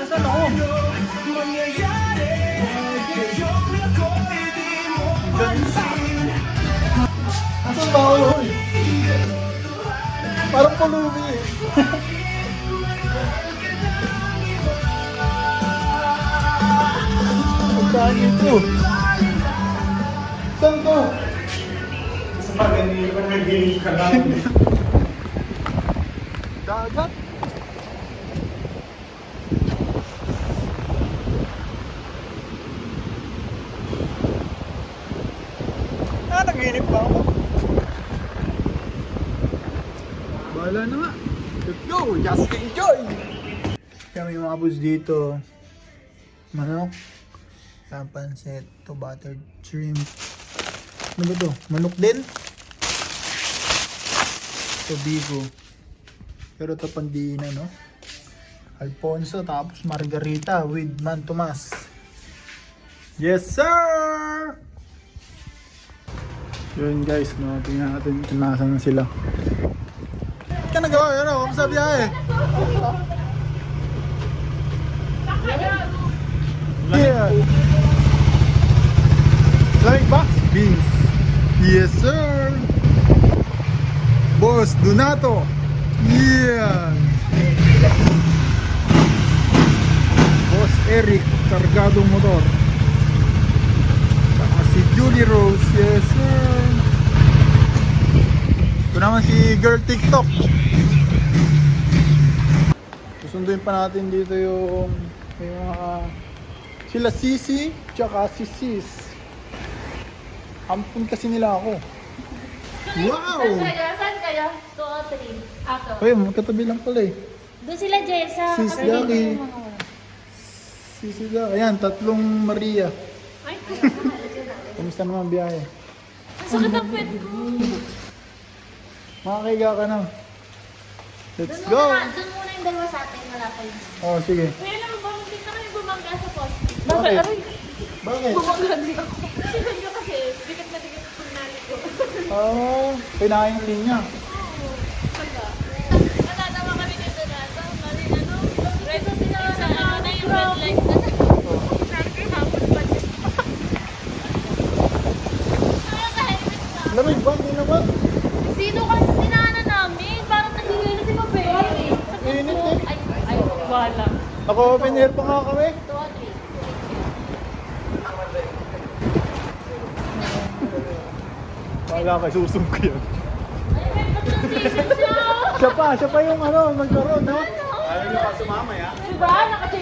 Nasaan ako? Nasaan ba ako? Parang pulubi eh. Saan ito? Saan to? Sa pag-hindi ko nag-game ka lang. Dagat? Naginip pa ako. Bahala na nga. Let's go! Just enjoy! Kami mga boss dito. Manok. Pansit. To buttered shrimp. Ano ba to? Manok din? To bigo. Pero ito pandina, no? Alfonso, tapos margarita with Man Tomas. Yes, sir! Yun guys, no? Tingnan natin kung nasan na sila. Ba't ka nagawa? Ano? Kamusta biyahe? Yeah! Like box beans. Yes, sir! Boss Donato! Yeah! Boss Eric, Cargado Motor. Saka si Julie Rose, yes sir. Ito naman si Girl TikTok. Susunduin pa natin dito yung mga sila Sisi, tsaka si Sis. Ampun kasi nila ako. Wow! Saan kayo? 2 o 3? Ako. Ay, magkatabi lang pala eh. Doon sila, Jessa. Sis Dali. Sisi Dali. Ayan, tatlong Maria. Ay, Kamusta naman biyahe? sakit ang pwede ko. Makakaiga ka na. Let's Doon go! muna yung dalawa sa atin. Wala pa yun. Oh, sige. Kaya naman ba, hindi na kami bumangga sa post. Bakit? Bakit? Bumangga din ako. Kasi nandiyo kasi, dikit na dikit ang nali ko. Oh, pinahin yung linya. Oo. Saga. Natatawa kami dito na. Mali ano? Red sila sa ano na yung red light na. Sabi ko, hapon pa din. Nakaka-helmet na. Lamig ba? Hindi naman. Dito kasi sa tinaanan namin, parang nagigil na si Mabe. Init eh. Ay, wala. Ako, open air pa nga kami. 2 o 3. Wala ka, susum ko yan. Ay, may pag-transition siya! Siya pa yung ano, magkaroon, no? Ayaw niyo pa sumama, ya? Diba? Nakacheck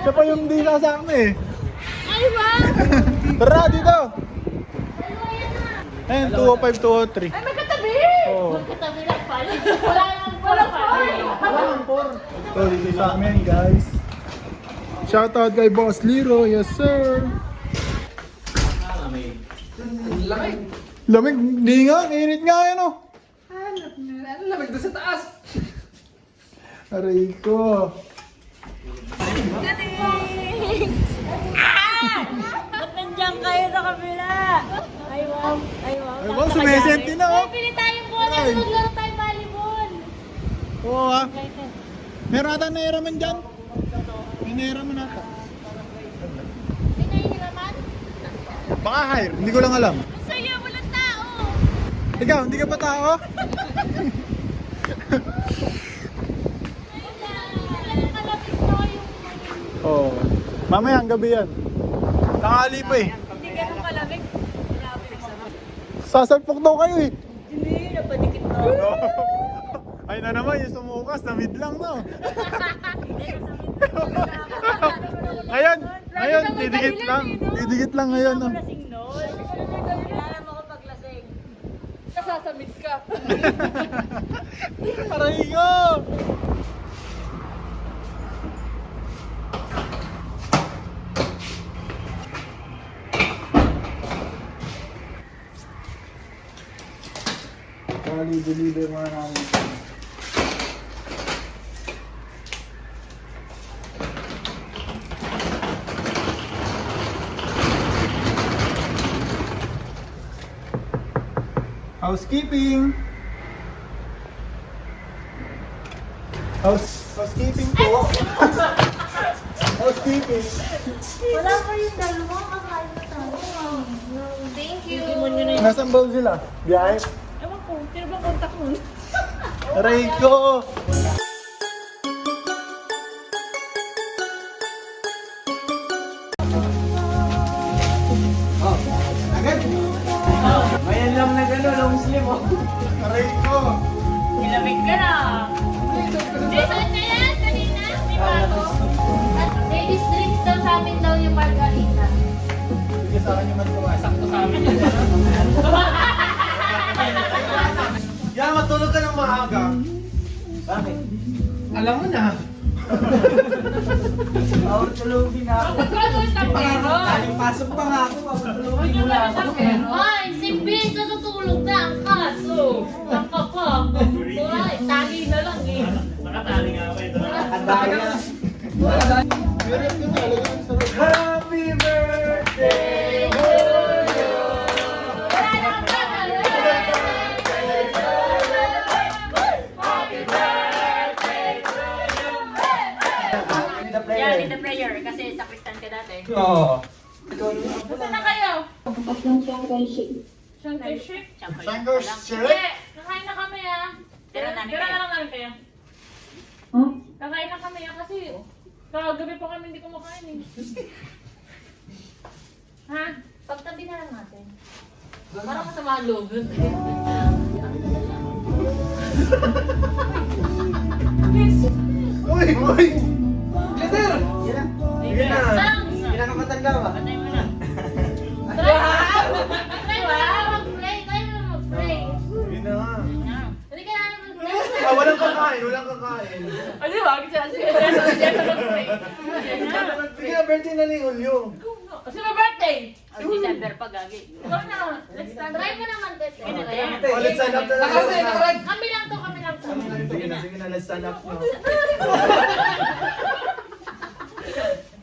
Siya pa yung di kasama eh. Ay, ba? Tara, dito! Ay, Ayun, 205, 203. Ay, magkatabi! Oo. Magkatabi lang pala. Wala nang pala. So, this is amin, guys. Shoutout kay Boss Liro, yes sir. Lamig, di nga, init nga yan oh. Lamig doon sa taas! Aray ko. Galing! Ah! Ba't nandiyan kayo sa kabila? Ay, wow. Ay, wow. Ay, wow, sumesente na oh. Ay, pili tayong bola. Ay. Maglaro tayo volleyball. Oo ah. Meron ata nairaman dyan. May nairaman ata. May nahihiraman? Baka hire, hindi ko lang alam. Ang saya, walang tao. Ikaw, hindi ka ba tao? Kalapit na yung... Oo. Mamaya, ang gabi yan. Tanghali pa eh. Hindi ganun kalamig. Sasalpok daw kayo eh. Hindi, napadikit na. Ay na naman, yung sumukas, na mid lang no. Ngayon, didikit lang. Didikit lang ngayon no. Lasing nun. Alam mo ko pag lasing. Kasasamid ka. Aray ko! Deliver muna namin. Housekeeping! Housekeeping po! Housekeeping. Wala pa yung dalawa. Kakain na tayo. Thank you. Nasaan ba sila? Biyahe? Ewan ko, sino bang contact mo? Aray ko! Agad? Mayan lang na gano'n, long sleeve oh. Aray ko! Nilamig ka na. Jason na yan, kanina. Di ba ako? Ladies drinks daw sa amin daw yung margarita. Sige sa akin yung magkawa. Sakto sa amin. Yan, matulog ka ng maaga. Bakit? Alam mo na. Bawal tulogin na ako. Magkakaroon ng pero. Kaling pasok pa nga ako, bawal tulogin mo na ako. Ay, si Vince natutulog na ang kaso. Ang kapag. Wala, tali na lang eh. Nakatali nga ako ito. Ang dami na. Meron yung talagang sarap. Happy birthday! Wala na ang Yeah, need the prayer kasi sa Kristan ka dati. Oo. Saan na kayo? Shanghai Shake. Shanghai Shake? Hindi, kakain na kami ah. Tira na Tira kayo. na lang namin kayo. Kakain na kami ah kasi kagabi pa kami hindi kumakain eh. Ha? Pagtabi na lang natin. Parang masama ang loob. Uy! Uy! Glitter! Sige na. Pinakamatanda ba? Patay mo na. Try mo mag-pray. Try mo mag-pray. Yun na nga. Hindi ka namin mag-pray. Ah, walang kakain, walang kakain. O di ba? Sige na mag-pray. Sige na, birthday na ni Julio. Sino birthday? O, December pa gagi. Ikaw na. Let's start. Try mo naman, Tete. Oh, let's stand up na lang. Kami lang to, kami lang to. Sige na, let's stand up na.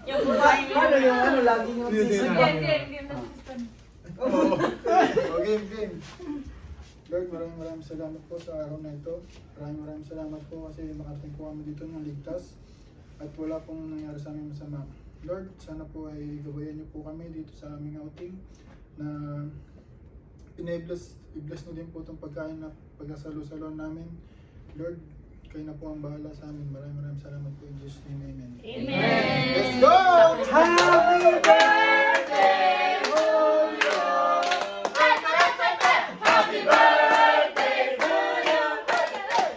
Yung buhay mo. Paano yung ano, laging yung Hindi, sisig? hindi. Game na system. Oh, game. Lord, maraming salamat po sa araw na ito. Maraming salamat po kasi makarating po kami dito ng ligtas at wala pong nangyari sa amin masama. Lord, sana po ay gabayan niyo po kami dito sa aming outing na i-bless niyo din po itong pagkain na pagkasalo-salo namin. Lord, kayo na po ang bahala sa amin. Maraming salamat po in Jesus' name. Amen. Amen. Let's go! Happy birthday, Julio! Happy birthday to you!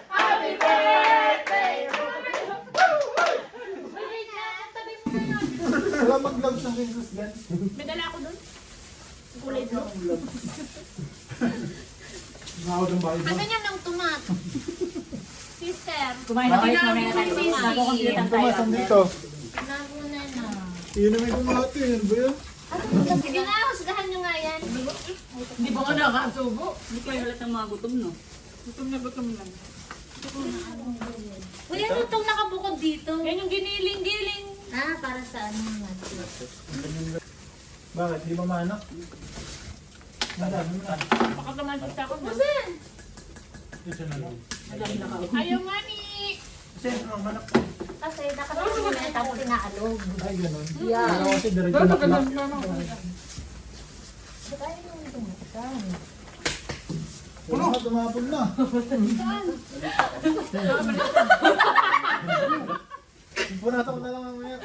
Happy birthday! Wala mag-love sa Jesus gan. May dala ako doon. Kulay blue. Nakawag ang bahay Asan yung ng tomato? Sister. Kumain na kayo, kumain na tayo. Nako-computan tayo. Tumasan dito. Nabuna na. Yun na may tumato yun ba yun? Sige na, husgahan nyo nga yan. Hindi ba ka nakasubo? Hindi kayo lahat ng mga gutom, no? Gutom lang. Uy, ano itong nakabukod dito? Yan yung giniling-giling. Ah, para sa ano natin. Bakit? Di ba manak? Madami na. Baka tumasin sa ako. Masin! Ito na lang. Ayaw nga ni... Kasi ang manak. Kasi nakatulog na tapos pinaalog. Ay, ganun. Yeah. Pero kasi diretso laklak. Puno! Tumapon na. Punata ko na lang mamaya.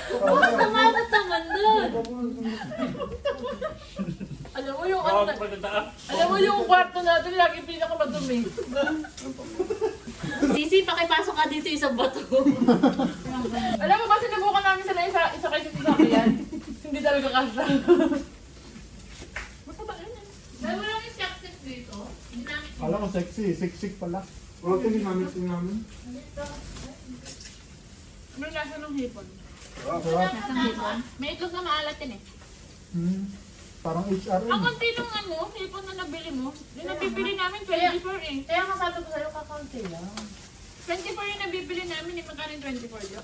Tumatot naman doon. Alam mo yung ano, alam mo yung kwarto natin lagi pinakamadumi. Sisi, pakipasok ka dito isang bato. Alam mo ba sinubukan namin sila isa kayo sa yan? Hindi talaga kasha. Dahil wala yung chapstick dito. Hindi namin Alam mo, sexy. Siksik pala. Okay, ginamit din namin. ano lasa ng hipon? Sarap. May itlog na maalat din eh. Parang HRM. Ang konti nung ano, hipon na nabili mo, yung nabibili namin 24 eh. Kaya kasabi ko sa'yo, kakaunti lang. 24 yung nabibili namin eh, magkano yung 24 yun?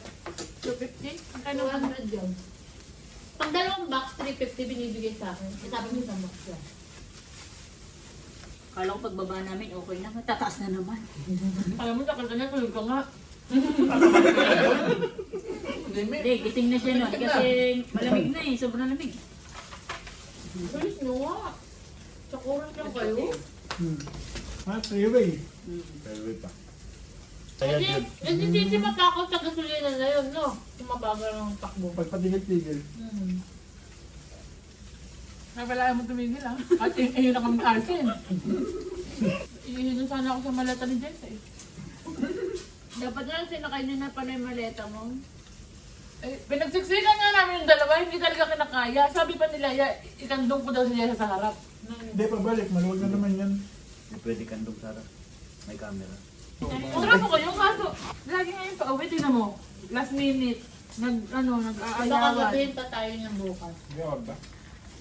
250? Magkano 100 yun? Pag dalawang box, 350 binibigay sa akin. Sabi mo isang box yan. Kala ko pagbaba namin, okay na. Tataas na naman. Alam mo, takal ka na, tulog ka nga. Hindi, gising na siya nun. Kasi malamig na eh. Sobrang lamig. Bilis nyo nga. Sa oras lang kayo. Freeway. Fairway pa. Hindi matakot sa gasolina na yun, no? Kung mabagal ng takbo. Pagpatigil-tigil. Napalaan mo tumigil, ha? At yun na kami arsin. Iihinan sana ako sa maleta ni Jess, eh. Dapat na sinakay niyo na pala yung maleta mo. Eh, pinagsiksikan nga namin yung dalawa, hindi talaga kinakaya. Sabi pa nila, ikandong ko daw siya sa harap. Hindi, pabalik. Maluwag na naman yan. Hindi pwede kandong Sara. May camera. Sarap ako yung kaso, lagi ngayon pa uwi, tinan mo. Last minute, nag-aayawan. Baka gabihin pa tayo ng bukas.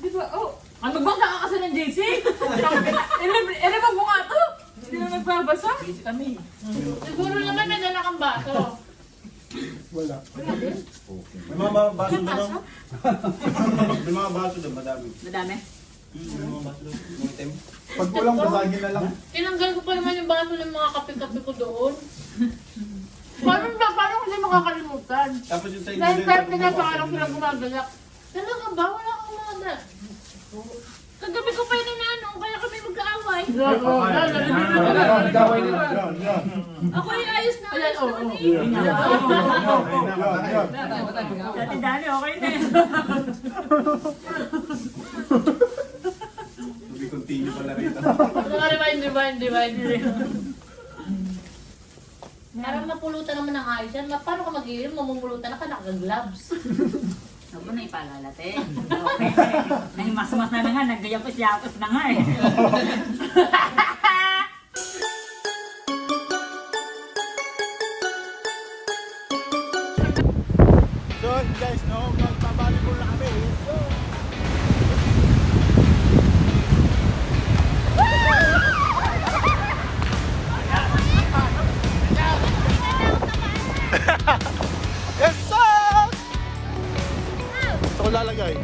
Di ba? Oh, ano bang nakakasa ng JC? Mo nga to? Hindi na nagbabasa? Kami. Siguro naman may dala kang baso. Wala. May mga baso doon. May mga baso doon, madami. Madami. May mga baso doon. Mga item. Pag kulang, basagin na lang. Tinanggal ko pa naman yung baso ng mga kape-kape ko doon. Paano ko hindi makakalimutan? Tapos yung sa Dahil ingredients, kahit may na sa baso araw doon. sila gumagalak. Talaga ba? Wala akong mga dala. Kagabi ko pa yun inanong, kaya kami magkaaway. Yan. Ako yung ayos na ayos naman eh. Dati dali, okay na eh. Hindi continue pala rito. Rewind. Parang mapulutan naman ng ayos yan. Paano ka mag-iinom? Mamumulutan ka naka-gloves. Huwag mo na ipalalat eh. Okay. Nahimas-mas na nga, naggayapos-yapos na nga eh. So guys, no, magbabalibol na kami. Let's go! Yes, sir! Gusto ko lalagay.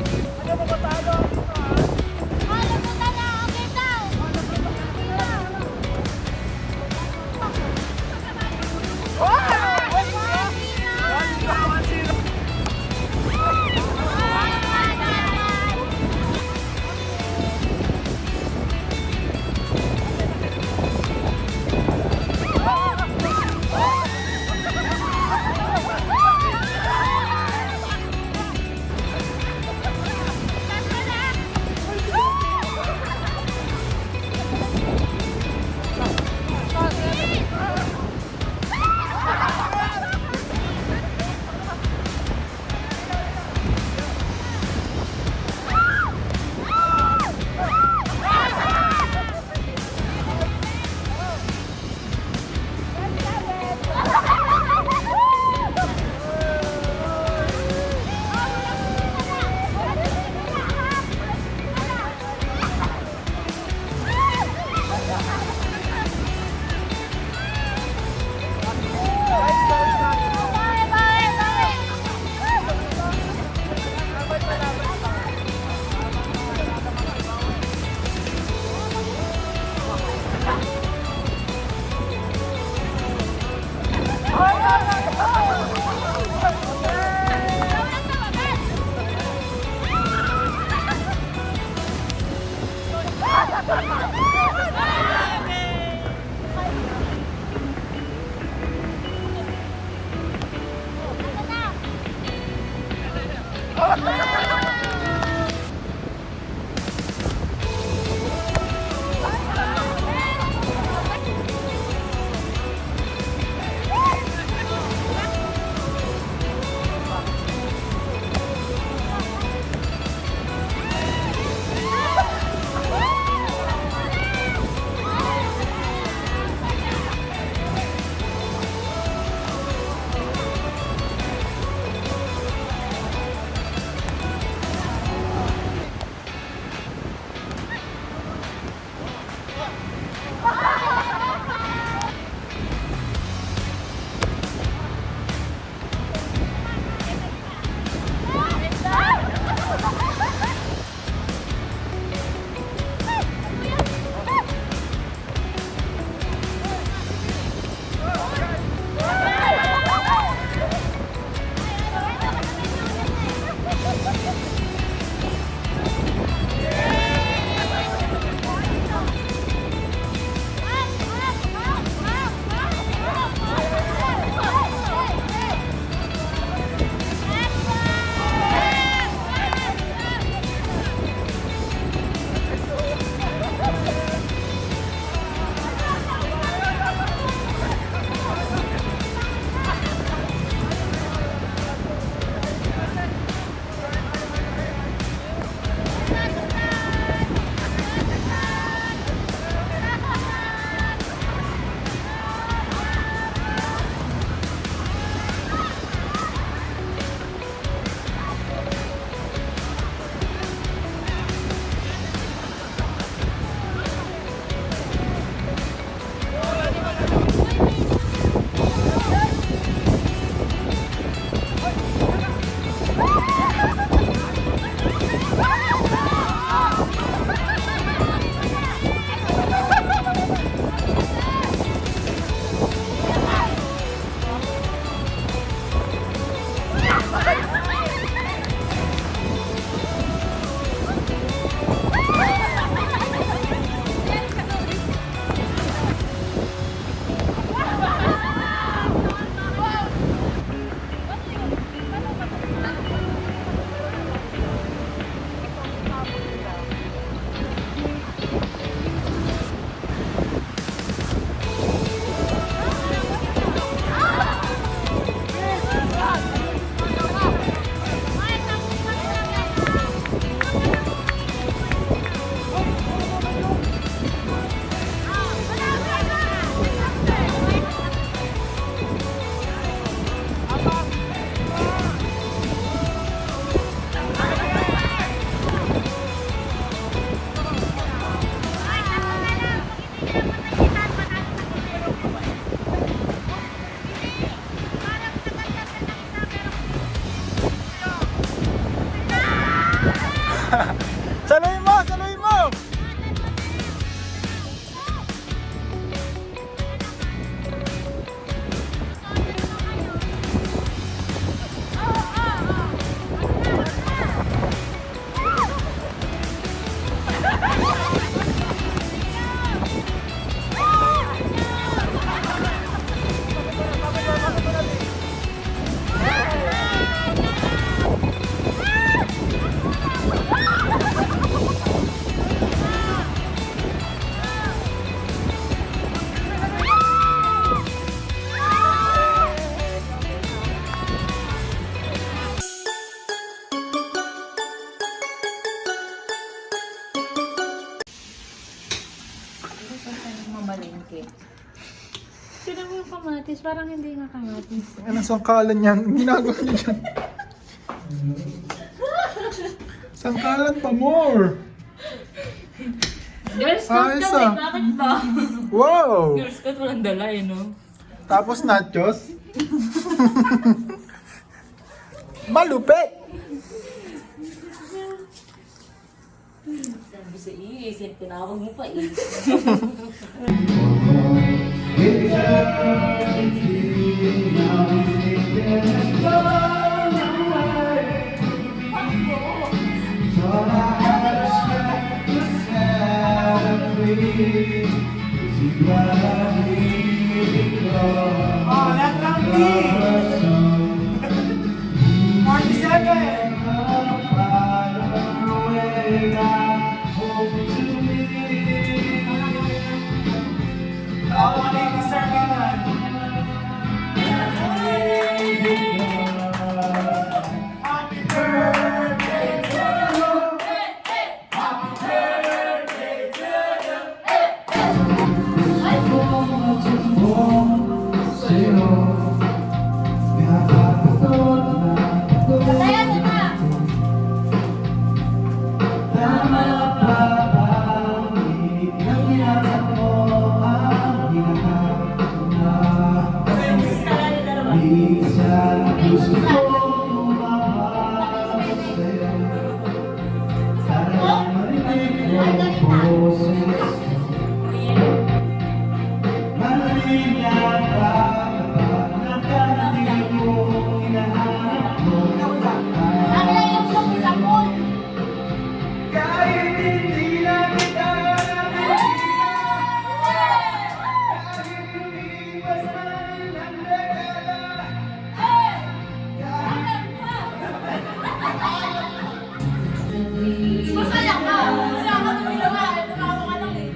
kamatis, parang hindi nga kamatis. Anong sangkalan yan? Ginagawa niyo dyan. Sangkalan pa more. Girl Scout Ayos, daw eh, ah. bakit ba? Wow! Girl Scout walang dala eh, no? Tapos nachos. Malupit! Sabi sa iisip, tinawag mo pa eh. Oh, that lang please! 47! Kaya sila! Akla yung pag-isapon! Masaya ka! Wala ka nung ginawa eh. Tumawa ka lang eh.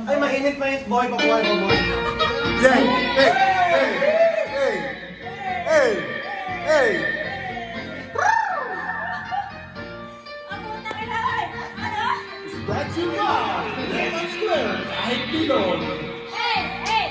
Ay, mainit pa yung boy. Pakuha ko, boy. Yay! Hey! Hey! Hey! Hey! Hey! Brought to you by Lemon Square, kahit bilog. Hey! Hey!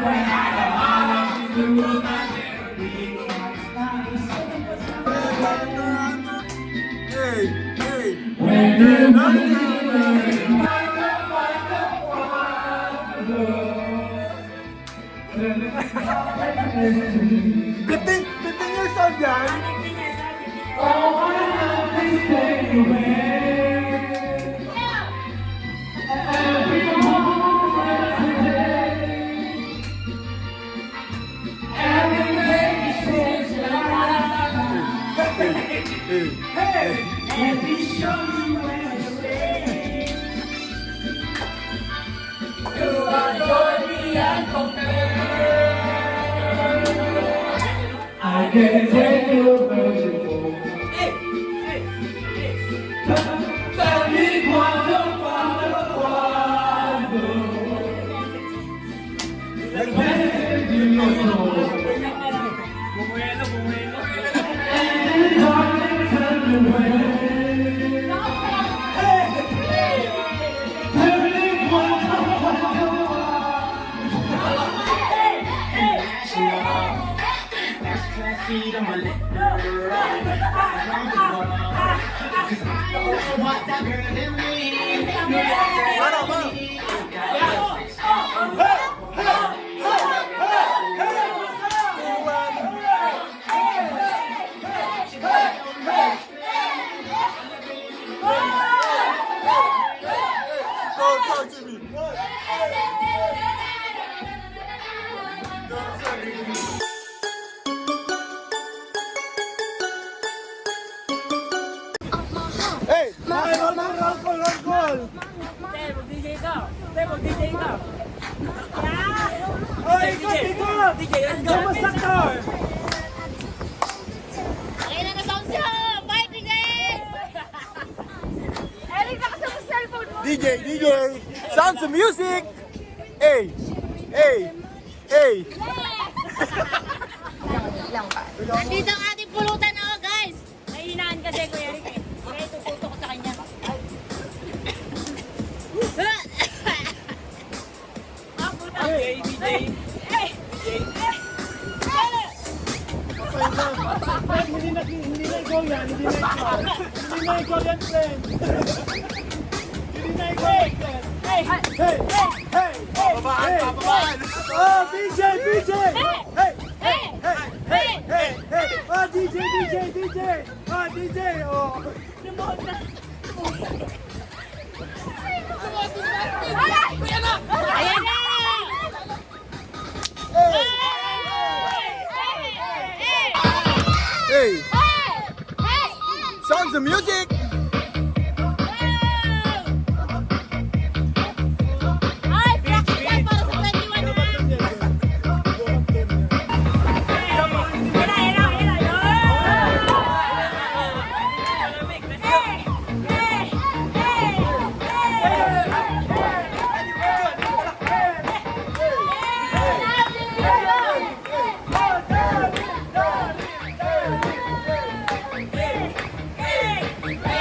Bye. 15 years old yan. Hey! Roll call! DJ ka! DJ ka! Oy, ikot! DJ, let's go! Sumasaktor! Ayun na sound siya! Bye, DJ! Eric, nakasama sa cellphone mo! DJ! Sounds of music! Hey! Nandito ang ating pulutan, oh, guys! Nahinaan kasi Kuya Eric eh. Kaya tututo ko sa kanya. DJ, DJ. Hindi na ikaw yan, friend. Hindi na ikaw yan, friend. Babaan! Oh, BJ! Hey! Oh, DJ! Oh, DJ! Oh! Ayan na! Hey! Sounds of music! Ay, practice yan para sa 21 na! Hey!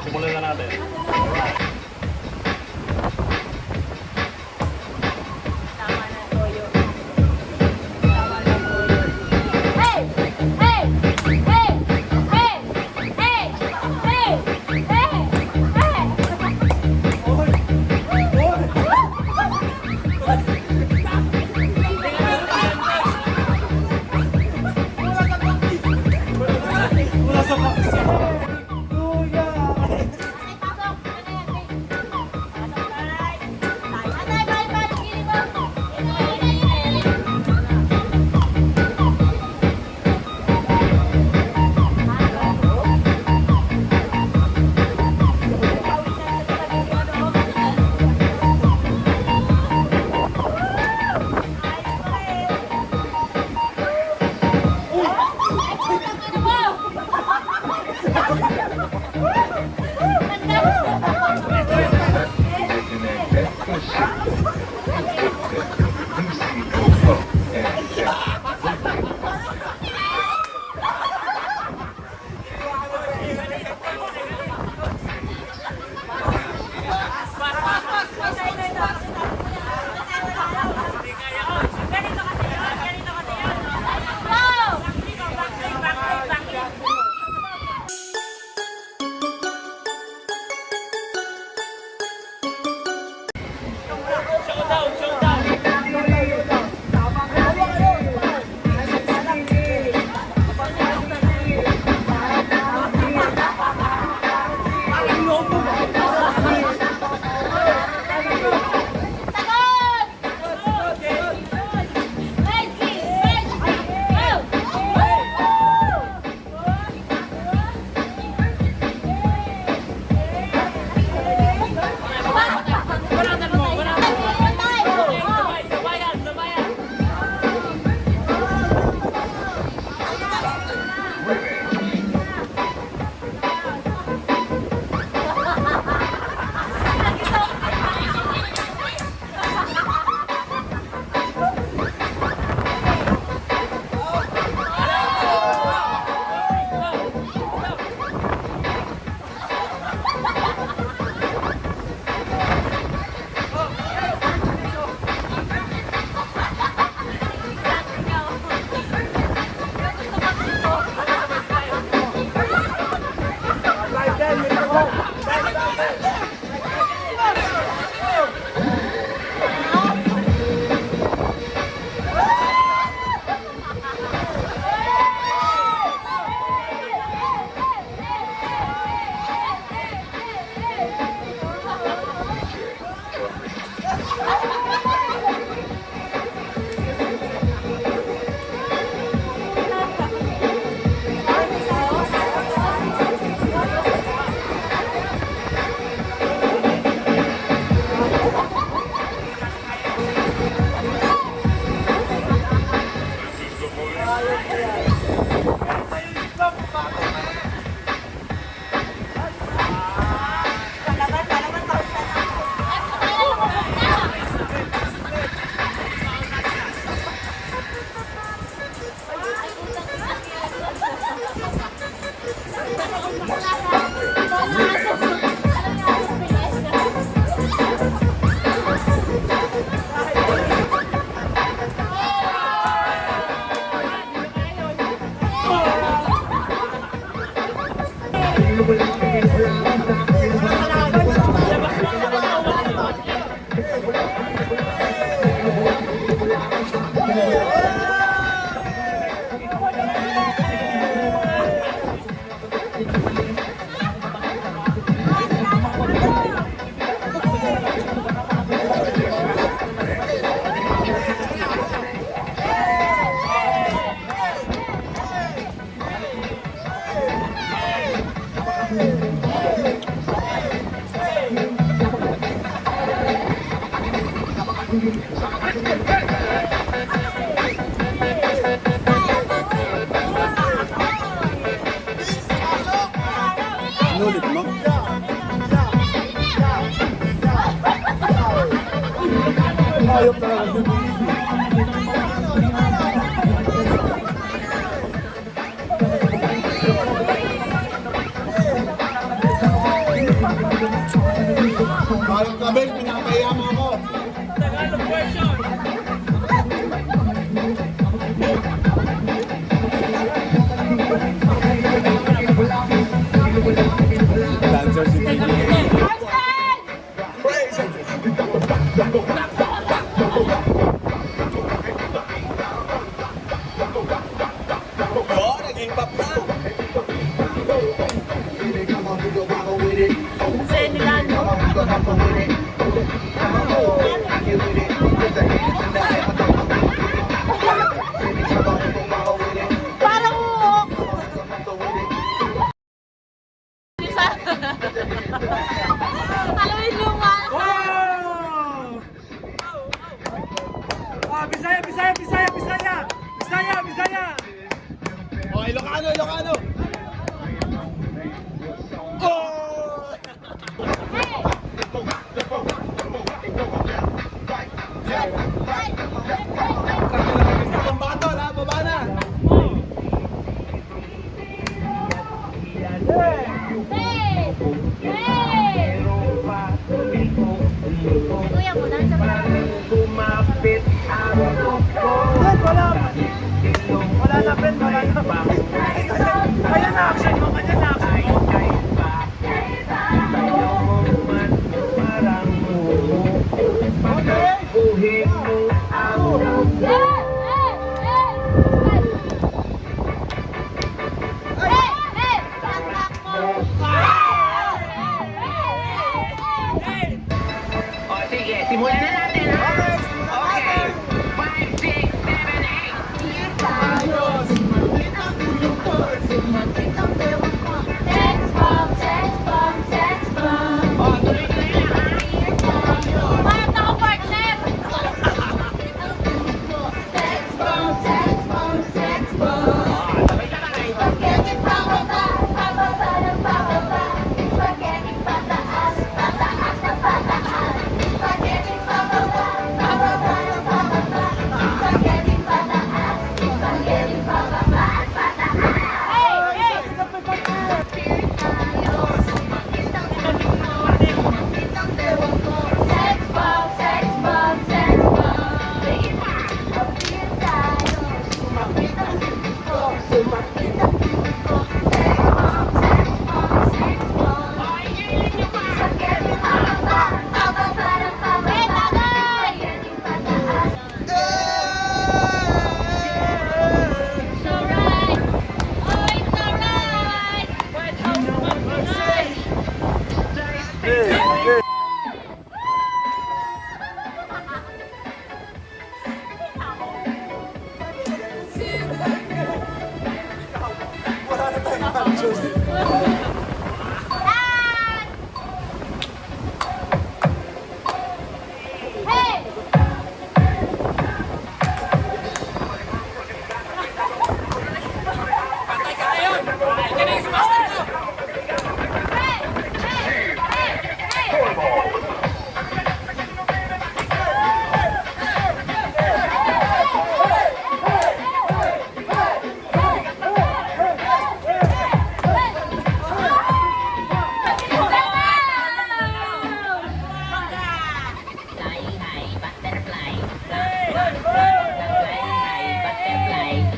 Simulan na natin. Tama na toyo. Inulit mo? Ayop talaga. Parang kabel, pinapahiya mo ako. Dancer si Tito. Oh, naging pop na. Bisaya, Bisaya, Bisaya, Bisaya! Bisaya, Bisaya! Oh, Ilocano, Ilocano. Oh! Ang bato, ha? Baba na. Kuya mo, dahil sa Wala na, friend, wala na. Kaya na action mo, kanya na action mo. O sige, simulan na natin ha? Okay. 5, 6, 7, 8. O, tuloy-tuloy lang ha? Parang ako partner! O, sabay-sabay.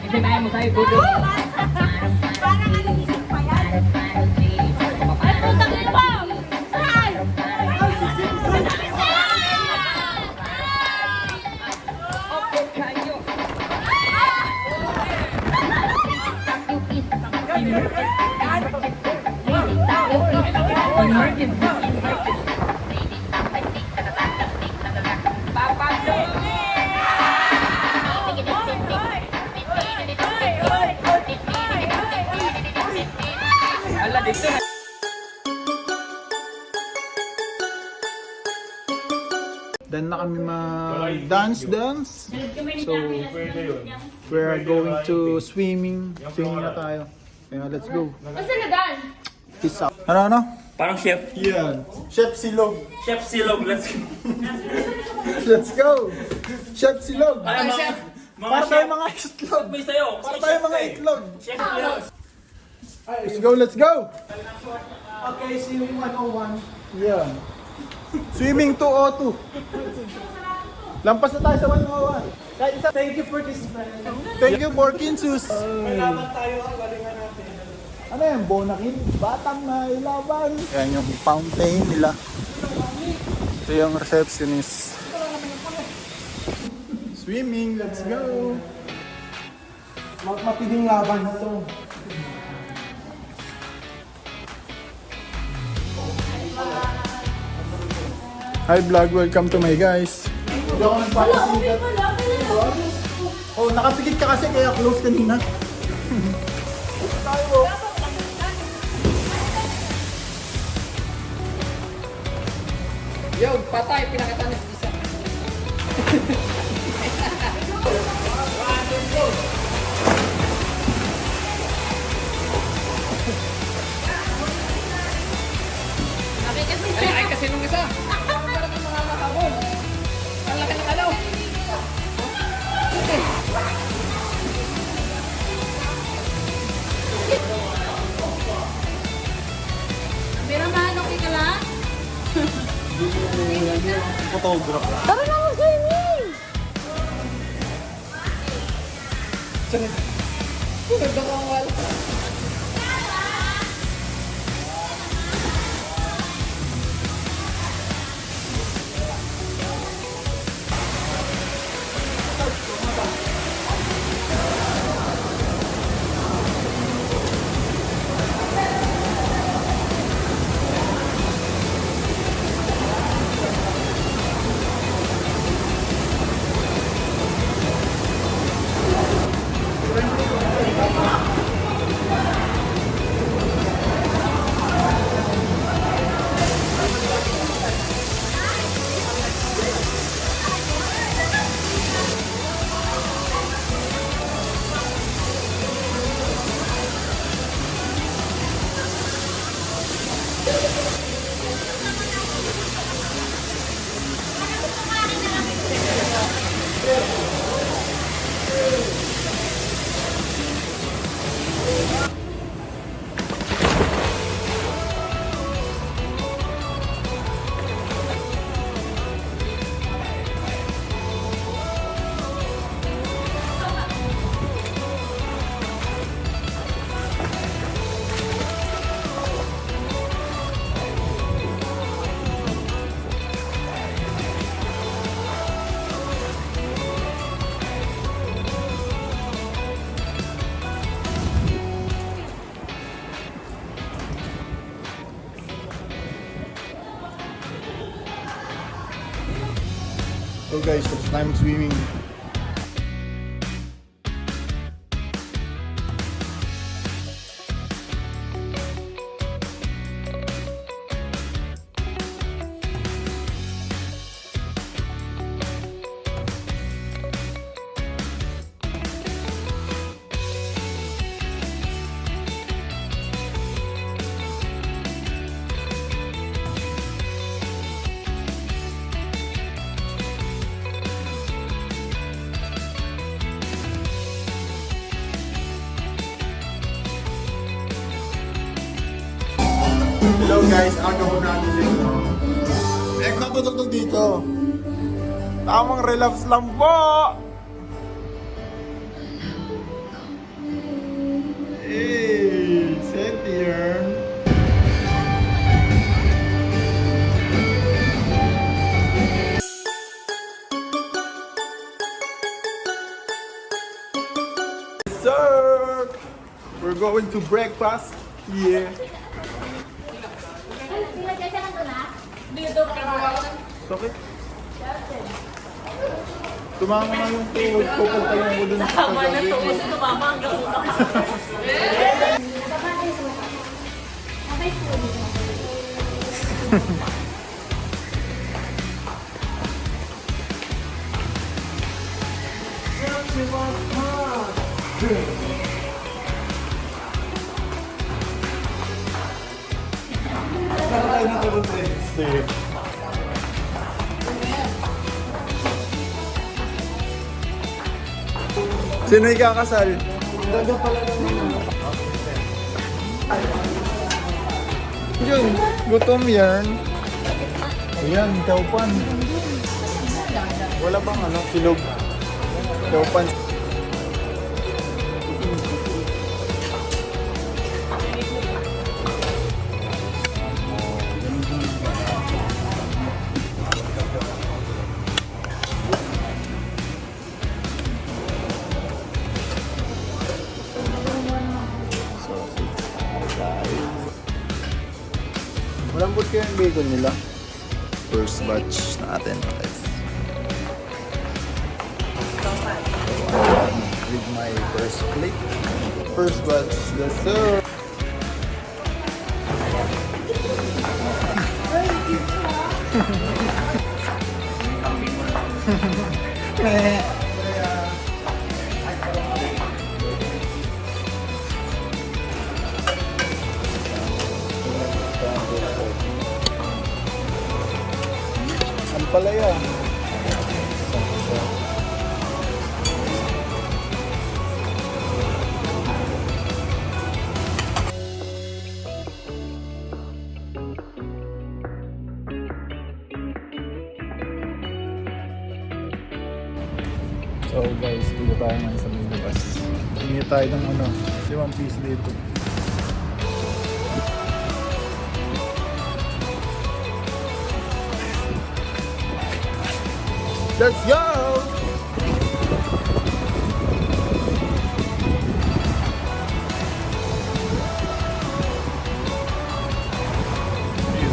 Sabihin mo sa'yo, Budo. Parang ano, isip pa yan. Then na kami mag-dance. So, we're going to swimming. Swimming na tayo. Kaya let's go. Basta na Dan. Peace out. Ano? Parang chef. Yan. Chef Silog. Chef Silog, let's go. Let's go. Chef Silog. Ay, Para tayo mga itlog. May sayo. Para tayo mga itlog. Chef Silog. Let's go. Okay, swimming 101. Yan. Swimming 202. Lampas na tayo sa 101. Thank you for this friend. Thank you for Kinsus. Malaman tayo ang galingan natin. Ano yan? Bonakin? Batang na ilaban. Yan yung fountain nila. Ito yung receptionist. Swimming, let's go. Mapiding laban na to. Hi vlog, welcome to my guys. Hindi ako nagpapasigat. Oh, nakapikit ka kasi kaya close kanina. Yo, patay, pinakita ni Isa. Ay, kasi nung isa. Parang yung mga nakabon. Ang laki ng ano. Pero man, okay ka lang? Photograph. Tara na mo swimming! So guys, it's time swimming. Hello guys, ang gawin natin dito. Eh, natutugtog dito. Tamang relax lang po. Hey, set here. Sir, we're We're going to breakfast. Yeah. Sakit. Tumama na yung tuhod ko pag tayo ko dun sa kagabi. Tumama hanggang utak. Sino ikakasal? Yun, gutom yan. Ayan, taupan. Wala bang ano, silog? Taupan. Malambot kaya yung bacon nila. First batch natin, guys. With my first plate. First batch, yes sir. Ang palaya. So guys, dito tayo ngayon sa may labas. Tingin tayo ng ano, 5 piece dito. Let's go!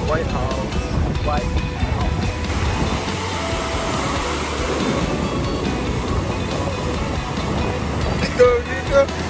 White House. White House. Go, go!